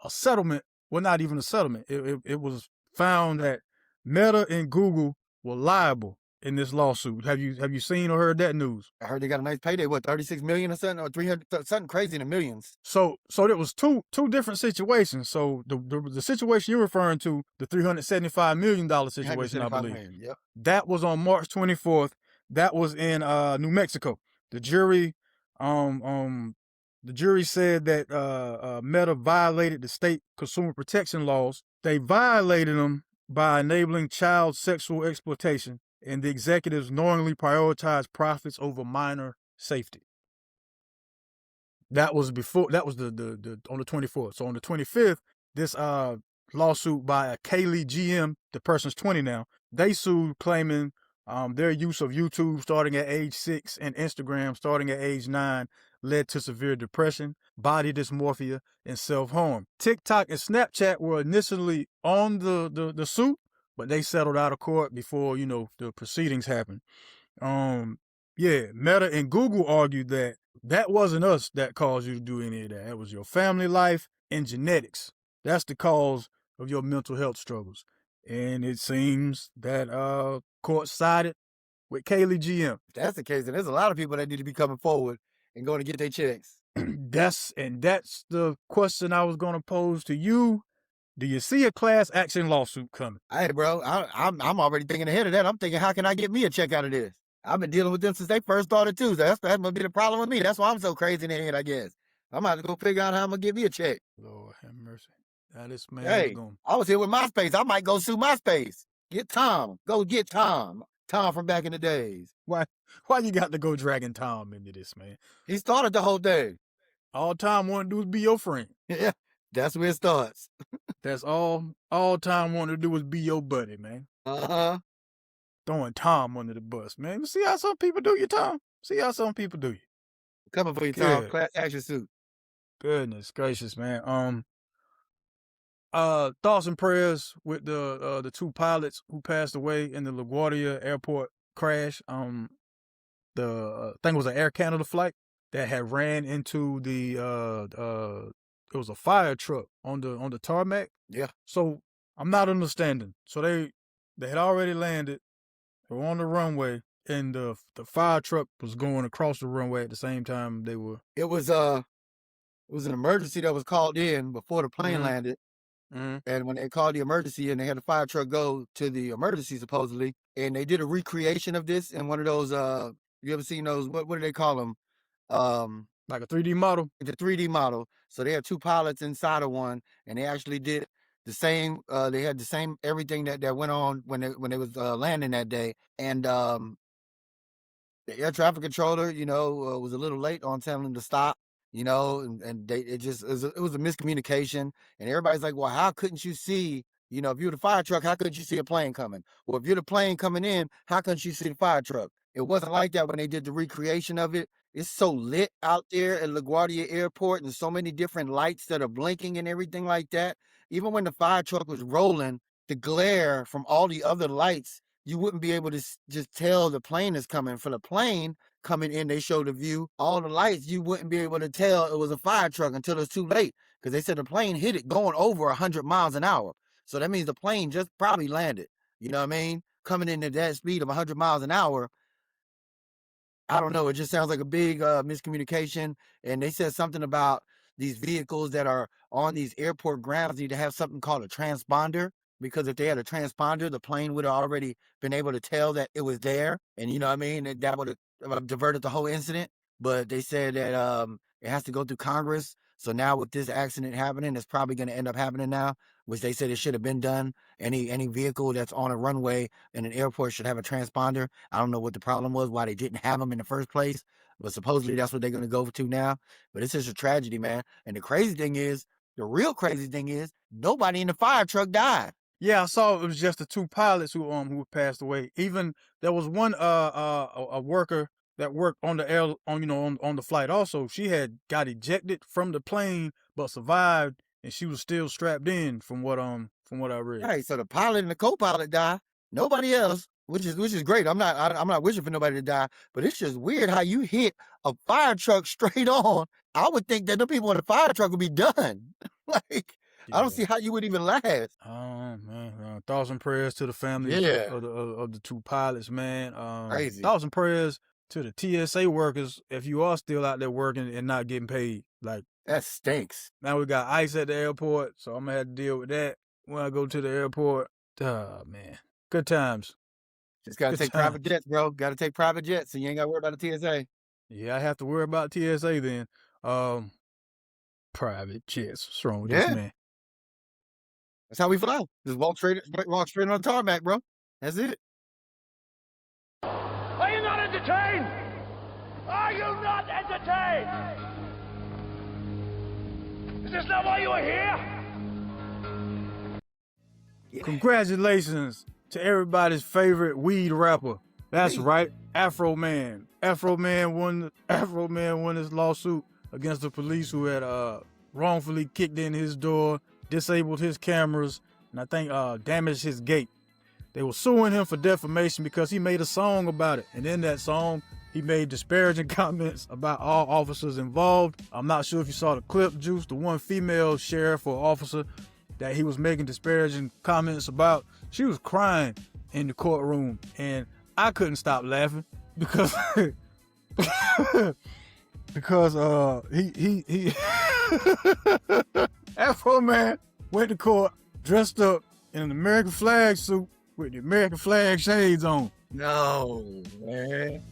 settlement. Well, not even a settlement. It was found that Meta and Google were liable in this lawsuit. Have you seen or heard that news? I heard they got a nice payday. What, 36 million or something, or 300, something crazy in the millions. So there was two different situations. So the situation you're referring to, the $375 million situation, I believe. Yep. That was on March 24th. That was in New Mexico. The jury said that Meta violated the state consumer protection laws. They violated them by enabling child sexual exploitation, and the executives knowingly prioritized profits over minor safety. That was the on the 24th. So on the 25th, this lawsuit by a Kaylee GM, the person's 20 now, they sued claiming their use of YouTube starting at age 6 and Instagram starting at age 9 led to severe depression, body dysmorphia, and self-harm. TikTok and Snapchat were initially on the suit, but they settled out of court before, the proceedings happened. Yeah, Meta and Google argued that wasn't us that caused you to do any of that. It was your family life and genetics. That's the cause of your mental health struggles. And it seems that court sided with Kaylee GM. If that's the case, then there's a lot of people that need to be coming forward and going to get their checks. That's the question I was going to pose to you. Do you see a class action lawsuit coming? Hey, bro, I'm already thinking ahead of that. I'm thinking, how can I get me a check out of this? I've been dealing with them since they first started too. So that must be the problem with me. That's why I'm so crazy in the head, I guess. I'm about to go figure out how I'm gonna get me a check. Lord have mercy. Now this man Hey, I was here with MySpace. I might go sue MySpace. Get Tom. Go get Tom. Tom from back in the days. Why you got to go dragging Tom into this, man? He started the whole thing. All Tom wanted to do is be your friend. Yeah, that's where it starts. That's all Tom wanted to do was be your buddy, man. Uh-huh. Throwing Tom under the bus, man. See how some people do you, Tom? See how some people do you? Coming for you, Tom. Class action suit. Goodness gracious, man. Thoughts and prayers with the two pilots who passed away in the LaGuardia airport crash. I think it was an Air Canada flight that had ran into the it was a fire truck on the tarmac. Yeah. So I'm not understanding. So they had already landed. They were on the runway, and the fire truck was going across the runway at the same time they were. It was an emergency that was called in before the plane landed. Mm-hmm. And when they called the emergency and they had the fire truck go to the emergency supposedly, and they did a recreation of this in one of those you ever seen those, what do they call them? Like a 3D model? The 3D model. So they had two pilots inside of one, and they actually did the same, they had the same everything that went on when they was landing that day. And the air traffic controller, was a little late on telling them to stop, and it was a miscommunication. And everybody's like, well, how couldn't you see, if you're the fire truck, how couldn't you see a plane coming? Well, if you're the plane coming in, how couldn't you see the fire truck? It wasn't like that when they did the recreation of it. It's so lit out there at LaGuardia Airport and so many different lights that are blinking and everything like that. Even when the fire truck was rolling, the glare from all the other lights, you wouldn't be able to just tell the plane is coming. For the plane coming in, they showed the view. All the lights, you wouldn't be able to tell it was a fire truck until it's too late, because they said the plane hit it going over 100 miles an hour. So that means the plane just probably landed. You know what I mean? Coming in at that speed of 100 miles an hour. I don't know. It just sounds like a big miscommunication. And they said something about these vehicles that are on these airport grounds need to have something called a transponder, because if they had a transponder, the plane would have already been able to tell that it was there. And you know what I mean? That would have diverted the whole incident. But they said that it has to go through Congress. So now with this accident happening, it's probably going to end up happening now, which they said it should have been done. Any vehicle that's on a runway in an airport should have a transponder. I don't know what the problem was, why they didn't have them in the first place, but supposedly that's what they're going to go to now. But it's just a tragedy, man. And the real crazy thing is, nobody in the fire truck died. Yeah, I saw it was just the two pilots who passed away. Even there was one a worker that worked on the on the flight also. She had got ejected from the plane but survived, and she was still strapped in from what I read. Right, so the pilot and the co-pilot died. Nobody else, which is great. I'm not wishing for nobody to die, but it's just weird how you hit a fire truck straight on. I would think that the people in the fire truck would be done. Like, yeah. I don't see how you would even last. Oh man, thoughts and prayers to the families of the two pilots, man. Crazy. Thoughts and prayers to the TSA workers if you are still out there working and not getting paid. Like, that stinks. Now we got ICE at the airport, so I'm gonna have to deal with that when I go to the airport. Man, good times. Just gotta take private jets, bro. Gotta take private jets, so you ain't gotta worry about the TSA. Yeah, I have to worry about TSA then. Private jets. What's wrong with this man? That's how we fly. Just walk straight on the tarmac, bro. That's it. Are you not entertained? Are you not entertained? Is this not why you are here? Yeah. Congratulations to everybody's favorite weed rapper. That's right, Afro Man. Afro Man won his lawsuit against the police who had wrongfully kicked in his door, disabled his cameras, and I think damaged his gate. They were suing him for defamation because he made a song about it. And in that song, he made disparaging comments about all officers involved. I'm not sure if you saw the clip, Juice, the one female sheriff or officer that he was making disparaging comments about. She was crying in the courtroom, and I couldn't stop laughing because he Afro Man went to court dressed up in an American flag suit with the American flag shades on. No, man.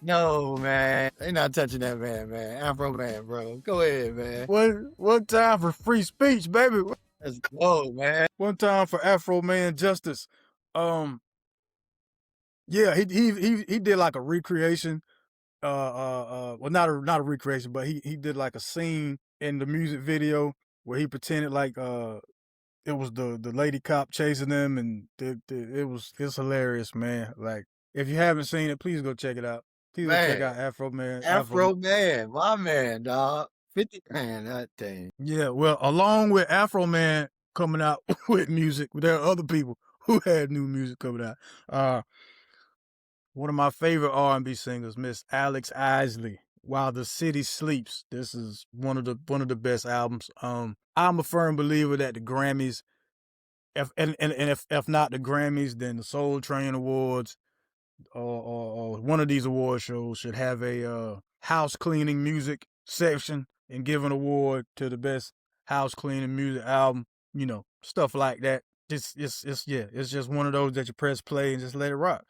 No, man. They not touching that man. Afro Man, bro. Go ahead, man. One time for free speech, baby. Let's go, man. One time for Afro Man justice. Yeah, he did like a recreation. Well, not a recreation, but he did like a scene in the music video where he pretended like it was the lady cop chasing them, and it's hilarious, man. Like, if you haven't seen it, please go check it out. Please go check out Afro Man. Afro Man, my man, dog. 50 man, that thing. Yeah, well, along with Afro Man coming out with music, there are other people who had new music coming out. One of my favorite R&B singers, Miss Alex Isley, While the City Sleeps. This is one of the best albums. I'm a firm believer that the Grammys, if not the Grammys, then the Soul Train Awards or one of these award shows should have a house cleaning music section and give an award to the best house cleaning music album. You know, stuff like that. It's just one of those that you press play and just let it rock.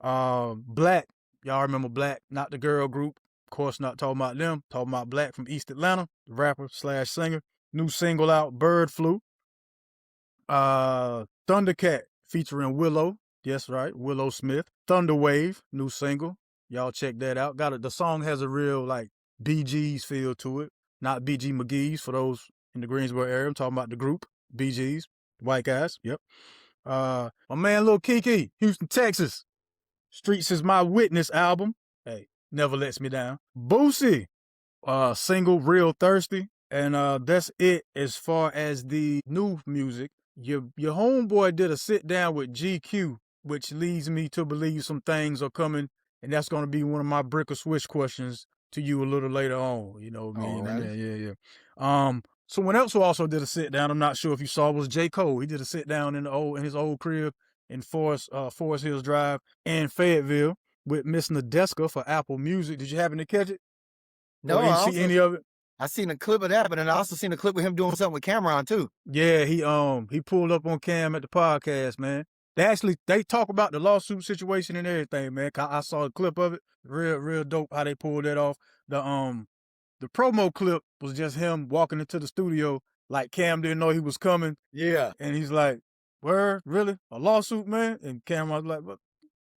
Black, y'all remember Black, not the girl group. Of course, not talking about them. Talking about Black from East Atlanta, rapper/singer. New single out, Bird Flu. Thundercat featuring Willow. Yes, right, Willow Smith. Thunder Wave, new single. Y'all check that out. The song has a real like Bee Gees feel to it. Not BG McGee's for those in the Greensboro area. I'm talking about the group, Bee Gees, white guys. Yep. My man Lil Kiki, Houston, Texas. Streets Is My Witness album. Hey, never lets me down. Boosie, single Real Thirsty. And that's it as far as the new music. Your homeboy did a sit down with GQ, which leads me to believe some things are coming, and that's going to be one of my brick or switch questions to you a little later on. You know what I mean? Right. Yeah. Someone else who also did a sit down, I'm not sure if you saw, was J. Cole. He did a sit down in his old crib in Forest Hills Drive in Fayetteville with Miss Nadeska for Apple Music. Did you happen to catch it? No, Or you see any of it? I seen a clip of that, but then I also seen a clip of him doing something with Cameron too. Yeah, he pulled up on Cam at the podcast, man. They talk about the lawsuit situation and everything, man. I saw a clip of it. Real dope how they pulled that off. The promo clip was just him walking into the studio like Cam didn't know he was coming. Yeah. And he's like, "Word, really? A lawsuit, man?" And Cam was like,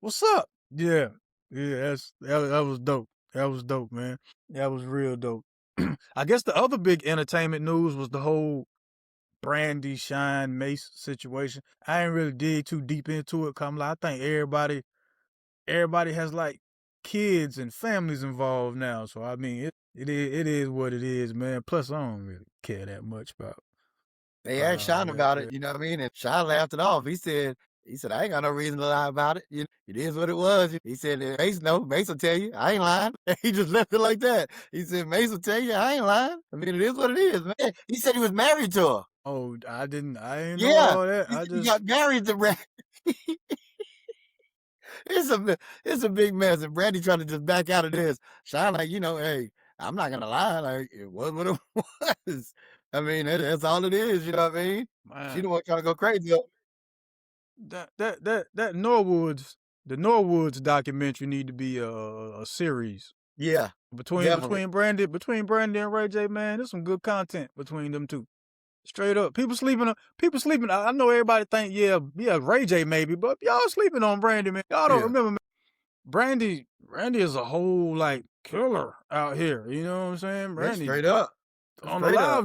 "What's up?" Yeah, that was dope. That was dope, man. That was real dope. I guess the other big entertainment news was the whole Brandy, Shine, Mace situation. I ain't really dig too deep into it. I think everybody has like kids and families involved now. So I mean, it is what it is, man. Plus, I don't really care that much about. They asked Sean about it, you know what I mean? And Sean laughed it off. He said, I ain't got no reason to lie about it. You know, it is what it was. He said, Mace will tell you. I ain't lying. He just left it like that. He said, Mace will tell you, I ain't lying. I mean, it is what it is, man. He said he was married to her. Oh, I ain't know all that. He got married to Brandy. It's a big mess. And Brandy trying to just back out of this. Sean like, hey, I'm not going to lie. Like, it was what it was. I mean, that's all it is, you know what I mean? Man. She the one trying to go crazy. That Norwoods, the Norwoods documentary need to be a series. Yeah. Between Brandy and Ray J, man, there's some good content between them two. Straight up. People sleeping. I know everybody think, yeah, Ray J maybe, but y'all sleeping on Brandy, man. Y'all don't remember, man. Brandy is a whole like killer out here. You know what I'm saying? Brandy. Straight up. On the live,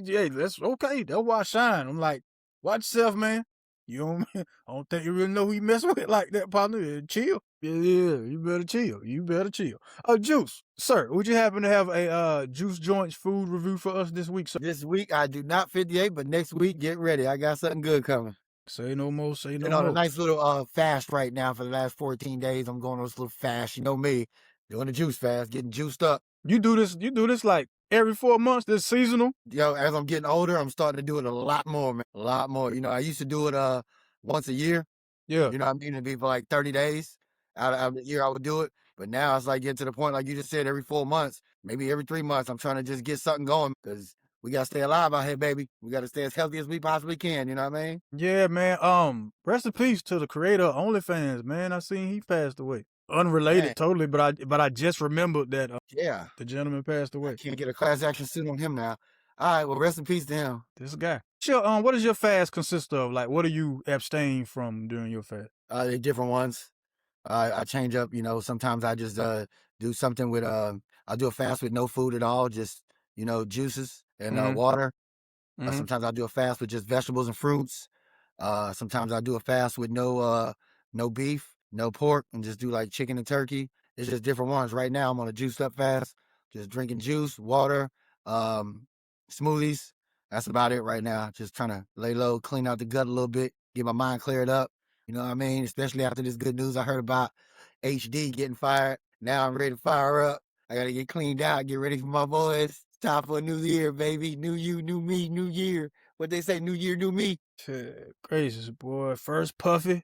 yeah, that's okay. That's why I shine. I'm like, watch yourself, man. I don't think you really know who you messing with like that, partner. Chill. Yeah, you better chill. Juice, sir, would you happen to have a Juice Joints food review for us this week, sir? This week, I do not 58, but next week, get ready. I got something good coming. Say no more, say no Been on a more. nice little fast right now for the last 14 days. I'm going on this little fast. You know me, doing the juice fast, getting juiced up. You do this like every 4 months, this seasonal? Yo, as I'm getting older, I'm starting to do it a lot more, man. A lot more. You know, I used to do it once a year. Yeah. You know what I mean? It'd be for like 30 days out of the year I would do it. But now it's like getting to the point, like you just said, every 4 months, maybe every 3 months, I'm trying to just get something going because we got to stay alive out here, baby. We got to stay as healthy as we possibly can. You know what I mean? Yeah, man. Rest in peace to the creator of OnlyFans, man. I seen he passed away. Unrelated, Man. totally, but I just remembered that Yeah. the gentleman passed I away. can't get a class action suit on him now. All right, well, rest in peace to him. This guy. Sure. What does your fast consist of? Like, what do you abstain from during your fast? They're different ones. I change up, you know, sometimes I just do something with, I do a fast with no food at all, just, you know, juices and water. Mhm. Sometimes I do a fast with just vegetables and fruits. Sometimes I do a fast with no beef, no pork, and just do like chicken and turkey. It's just different ones. Right now, I'm on a juiced up fast, just drinking juice, water, smoothies. That's about it right now. Just trying to lay low, clean out the gut a little bit, get my mind cleared up. You know what I mean? Especially after this good news I heard about HD getting fired. Now I'm ready to fire up. I got to get cleaned out, get ready for my boys. It's time for a new year, baby. New you, new me, new year. What they say, new year, new me. Shit, gracious, boy. First Puffy,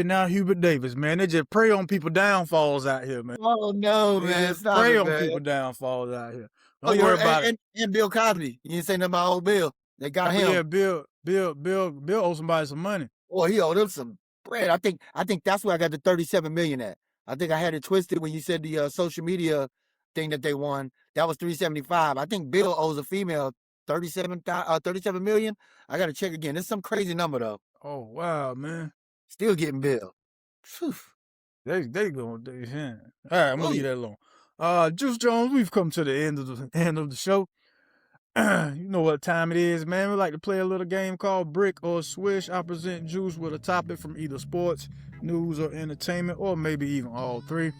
now Hubert Davis, man. They just prey on people downfalls out here, man. Oh, no, They man. just Stop prey it, on man. people downfalls out here. Oh, Don't worry about it. And Bill Cosby. You didn't say nothing about old Bill. They got him. Yeah, Bill owes somebody some money. Well, he owed him some bread. I think that's where I got the 37 million at. I think I had it twisted when you said the social media thing that they won. That was 375. I think Bill owes a female 37 million. I got to check again. It's some crazy number though. Oh wow, man. Still getting Bill. Whew. They going yeah. All right, I'm gonna leave that alone. Juice Jones, we've come to the end of the show. You know what time it is, man. We like to play a little game called Brick or Swish. I present Juice with a topic from either sports, news, or entertainment, or maybe even all three.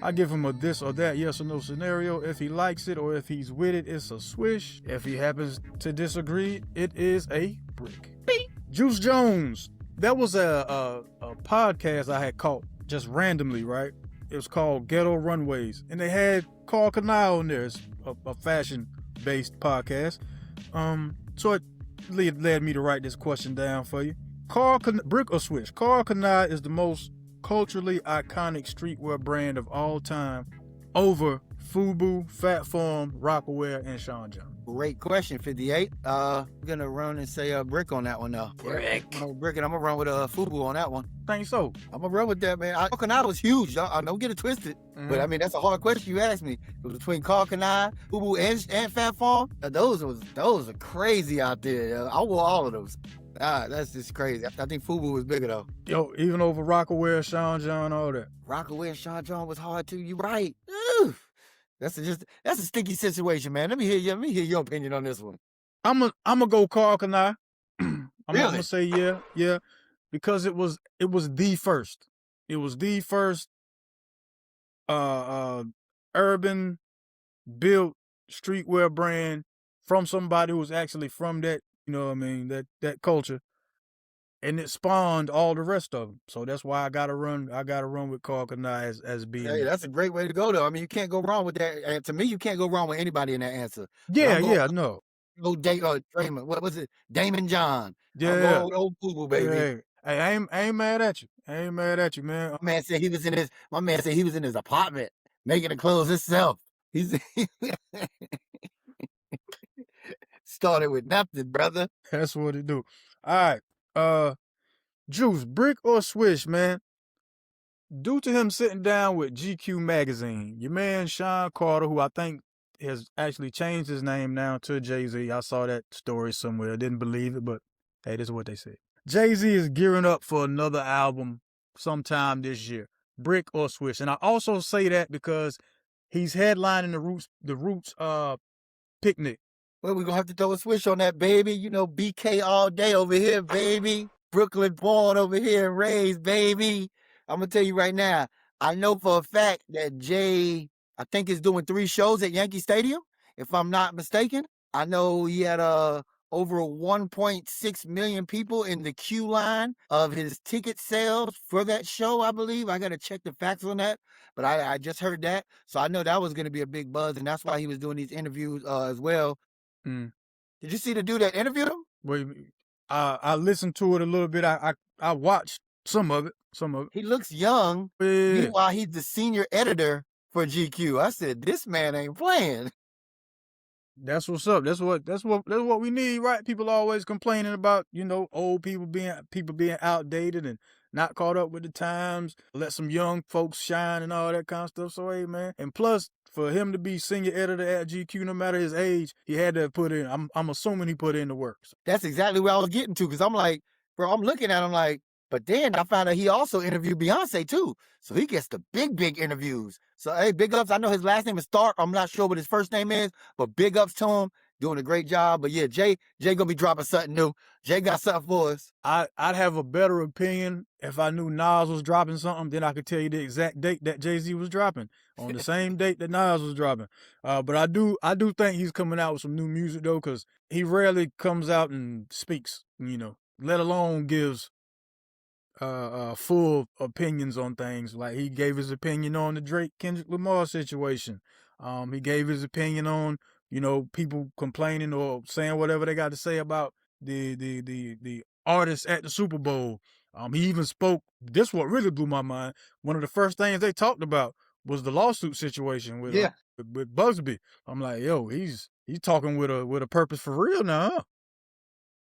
I give him a this or that, yes or no scenario. If he likes it or if he's with it, it's a swish. If he happens to disagree, it is a brick. Beep. Juice Jones. That was a podcast I had caught just randomly, right? It was called Ghetto Runways, and they had Carl Kanai on there. It's a fashion-based podcast. So it led me to write this question down for you. Brick or Swish? Carl Kanai is the most culturally iconic streetwear brand of all time, over FUBU, Fat Farm, Rockaware, and Sean John. Great question, 58. I'm gonna run and say brick on that one though. Brick. I'm gonna run with FUBU on that one. Think so? I'm gonna run with that, man. Carl Kanai was huge. I don't get it twisted, but I mean that's a hard question you asked me. It was between Carl Kanai, FUBU, and Fat Farm. Those are crazy out there. I wore all of those. That's just crazy. I think FUBU was bigger though. Yo, even over Rockaware, Sean John, all that. Rockaware and Sean John was hard too. You right. Ooh. That's a sticky situation, man. Let me hear your opinion on this one. I'm gonna go Carl Kanai. I'm Really? gonna say yeah, because it was the first. It was the first urban built streetwear brand from somebody who was actually from that, you know what I mean, that culture. And it spawned all the rest of them. So that's why I gotta run with Carl Kanai as being. Hey, that's a great way to go though. I mean, you can't go wrong with that. And to me, you can't go wrong with anybody in that answer. Yeah, no. Go Damon. What was it? Damon John. Yeah. Old FUBU, baby. Hey, I ain't mad at you. I ain't mad at you, man. My man said he was in his apartment making the clothes himself. He's started with nothing, brother. That's what it do. All right. Juice, brick or swish, man? Due to him sitting down with GQ magazine, your man Sean Carter, who I think has actually changed his name now to Jay-Z. I saw that story somewhere. I didn't believe it, but hey, this is what they said. Jay-Z is gearing up for another album sometime this year. Brick or swish? And I also say that because he's headlining the Roots picnic. Well, we're going to have to throw a switch on that, baby. You know, BK all day over here, baby. Brooklyn born over here and raised, baby. I'm going to tell you right now, I know for a fact that Jay, I think, is doing 3 shows at Yankee Stadium, if I'm not mistaken. I know he had over 1.6 million people in the queue line of his ticket sales for that show, I believe. I got to check the facts on that, but I just heard that. So I know that was going to be a big buzz, and that's why he was doing these interviews as well. Mm. Did you see the dude that interviewed him? Well, I listened to it a little bit. I watched some of it. He looks young. Yeah. Meanwhile, he's the senior editor for GQ. I said, this man ain't playing. That's what's up. That's what we need, right? People always complaining about, old people being outdated and not caught up with the times. Let some young folks shine and all that kind of stuff. So hey, man. And plus, for him to be senior editor at GQ, no matter his age, he had to put in. I'm assuming he put in the work. That's exactly where I was getting to, because I'm like, bro, I'm looking at him like, but then I found out he also interviewed Beyonce too. So he gets the big interviews. So hey, big ups. I know his last name is Stark. I'm not sure what his first name is, but big ups to him. Doing a great job. But yeah, Jay gonna be dropping something new. Jay got something for us. I'd have a better opinion if I knew Nas was dropping something. Then I could tell you the exact date that Jay-Z was dropping on the same date that Nas was dropping. But I do think he's coming out with some new music though, because he rarely comes out and speaks. Let alone gives full opinions on things. Like he gave his opinion on the Drake Kendrick Lamar situation. He gave his opinion on people complaining or saying whatever they got to say about the artists at the Super Bowl. He even spoke. This what really blew my mind. One of the first things they talked about was the lawsuit situation with Busby. I'm like, yo, he's talking with a purpose for real now. Huh?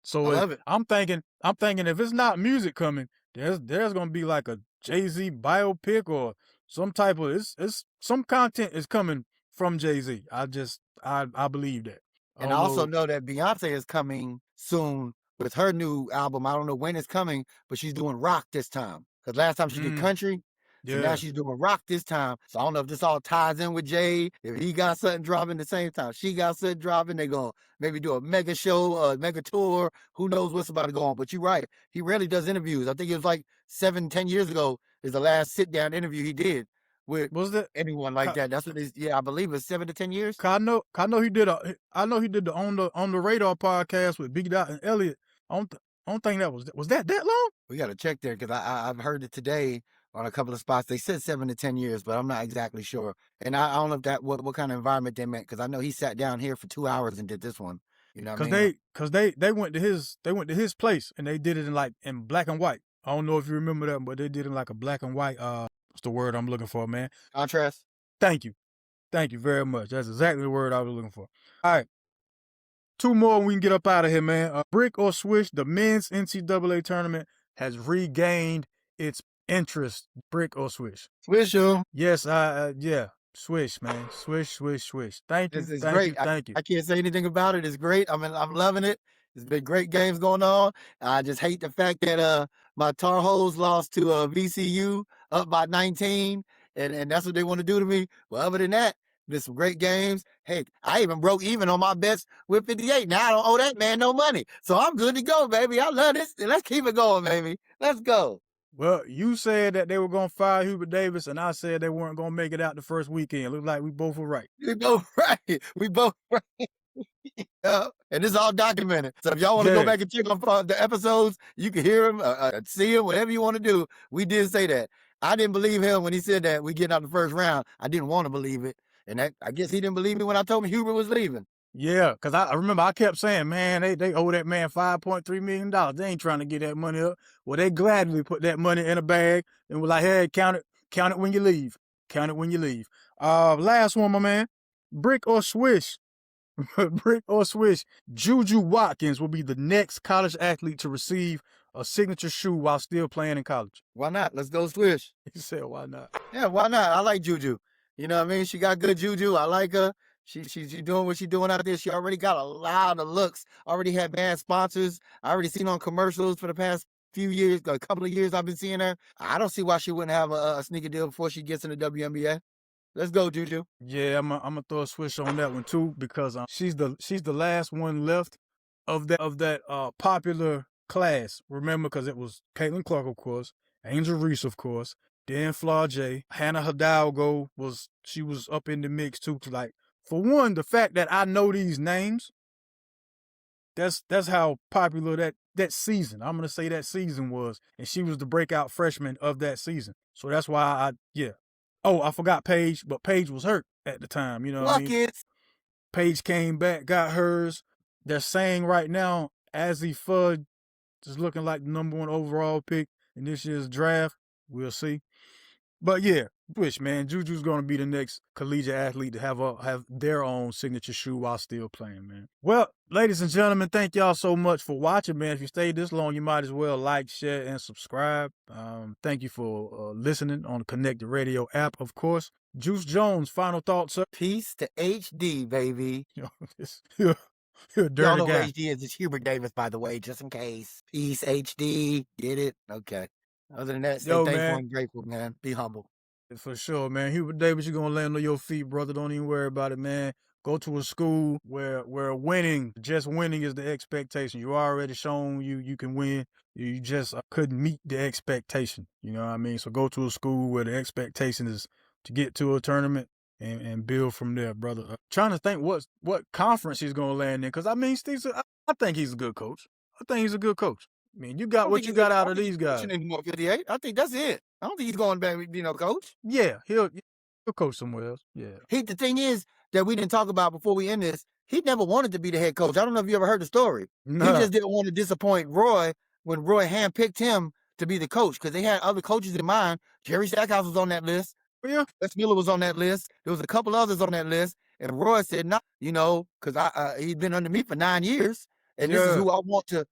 So I love it. I'm thinking if it's not music coming, there's gonna be like a Jay-Z biopic or some type of it's some content is coming from Jay-Z. I believe that. And I also know that Beyonce is coming soon with her new album. I don't know when it's coming, but she's doing rock this time. Because last time she did country. So now she's doing rock this time. So I don't know if this all ties in with Jay. If he got something dropping the same time she got something dropping, they're going to maybe do a mega show, a mega tour. Who knows what's about to go on. But you're right. He rarely does interviews. I think it was like 7-10 years ago is the last sit-down interview he did with anyone like that. That's what it is. I believe it's 7 to 10 years. I know he did the on the radar podcast with Big Dot and Elliot. I don't think that was that long. We got to check there because I've heard it today on a couple of spots. They said 7 to 10 years, but I'm not exactly sure. And I don't know if that what kind of environment they meant, because I know he sat down here for 2 hours and did this one. You know what I mean? Because they went to his place and they did it in black and white. I don't know if you remember that, but they did it in like a black and white. What's the word I'm looking for, man? Contrast. Thank you very much. That's exactly the word I was looking for. All right. 2 more and we can get up out of here, man. Brick or Swish, the men's NCAA tournament has regained its interest. Brick or Swish? Swish, yo. Yes, yeah. Swish, man. Swish. Thank you. This is great. Thank you. I can't say anything about it. It's great. I mean, I'm loving it. It's been great games going on. I just hate the fact that my Tar Heels lost to VCU up by 19, and that's what they want to do to me. Well, other than that, there's some great games. Hey, I even broke even on my bets with 58. Now I don't owe that man no money. So I'm good to go, baby. I love this. Let's keep it going, baby. Let's go. Well, you said that they were going to fire Hubert Davis, and I said they weren't going to make it out the first weekend. Looks like we both were right. We both right. And this is all documented. So if y'all want to go back and check on the episodes, you can hear them, see them, whatever you want to do. We did say that. I didn't believe him when he said that we get out the first round. I didn't want to believe it. And I guess he didn't believe me when I told him Hubert was leaving. Yeah, because I remember I kept saying, man, they owe that man $5.3 million. They ain't trying to get that money up. Well, they gladly put that money in a bag and were like, hey, count it when you leave. Last one, my man. Brick or Swish? Brick or Swish? Juju Watkins will be the next college athlete to receive a signature shoe while still playing in college. Why not? Let's go Swish. He said, why not? Yeah, why not? I like Juju. You know what I mean? She got good juju. I like her. She's doing what she's doing out there. She already got a lot of looks. Already had bad sponsors. I already seen on commercials for the past few years, a couple of years I've been seeing her. I don't see why she wouldn't have a sneaker deal before she gets in the WNBA. Let's go, Juju. Yeah, I'm gonna throw a Swish on that one too, because she's the last one left of that popular class. Remember, because it was Caitlin Clark, of course, Angel Reese, of course, then Flau'jae, Hannah Hidalgo was up in the mix too. Like, for one, the fact that I know these names That's how popular that season, I'm gonna say that season was, and she was the breakout freshman of that season. So that's why Oh, I forgot Paige, but Paige was hurt at the time. You know what I mean? Buckets. Paige came back, got hers. They're saying right now, Azzy Fudd is looking like the #1 overall pick in this year's draft. We'll see. But yeah, man, Juju's going to be the next collegiate athlete to have their own signature shoe while still playing, man. Well, ladies and gentlemen, thank y'all so much for watching, man. If you stayed this long, you might as well like, share, and subscribe. Thank you for listening on the Connected Radio app, of course. Juice Jones, final thoughts, sir? Peace to HD, baby. You're a dirty Y'all know guy. who HD is. It's Hubert Davis, by the way, just in case. Peace, HD. Get it? Okay. Other than that, stay thankful and grateful, man. Be humble. For sure, man. Hubert Davis, you're going to land on your feet, brother. Don't even worry about it, man. Go to a school where winning, just winning is the expectation. You already shown you can win. You just couldn't meet the expectation. You know what I mean? So go to a school where the expectation is to get to a tournament and build from there, brother. Trying to think what conference he's going to land in. Because, I mean, Steve, I think he's a good coach. I think he's a good coach. I mean, you got what you got out of these guys. Anymore, 58. I think that's it. I don't think he's going back, coach. Yeah, he'll coach somewhere else. Yeah. The thing is that we didn't talk about before we end this, he never wanted to be the head coach. I don't know if you ever heard the story. He just didn't want to disappoint Roy when Roy handpicked him to be the coach because they had other coaches in mind. Jerry Stackhouse was on that list. Yeah. Les Miller was on that list. There was a couple others on that list. And Roy said, no, because he'd been under me for 9 years. And this is who I want to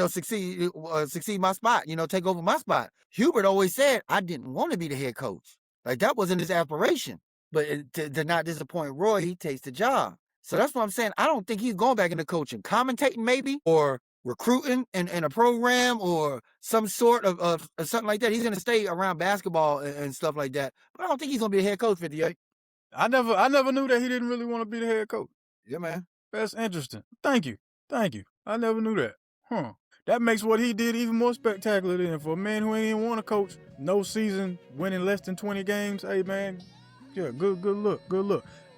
succeed my spot, take over my spot. Hubert always said, I didn't want to be the head coach. Like, that wasn't his aspiration. But to not disappoint Roy, he takes the job. So that's what I'm saying. I don't think he's going back into coaching. Commentating maybe, or recruiting in a program, or some sort of something like that. He's going to stay around basketball and stuff like that. But I don't think he's going to be the head coach, 58. I never knew that he didn't really want to be the head coach. Yeah, man. That's interesting. Thank you. I never knew that. Huh. That makes what he did even more spectacular then. For a man who ain't even want to coach, no season, winning less than 20 games. Hey, man, yeah, good look.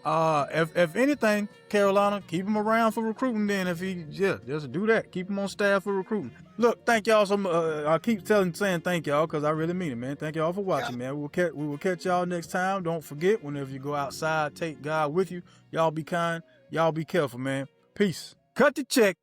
If anything, Carolina, keep him around for recruiting then. Just do that. Keep him on staff for recruiting. Look, thank y'all so much. I keep saying thank y'all because I really mean it, man. Thank y'all for watching, man. We will catch y'all next time. Don't forget, whenever you go outside, take God with you. Y'all be kind. Y'all be careful, man. Peace. Cut the check.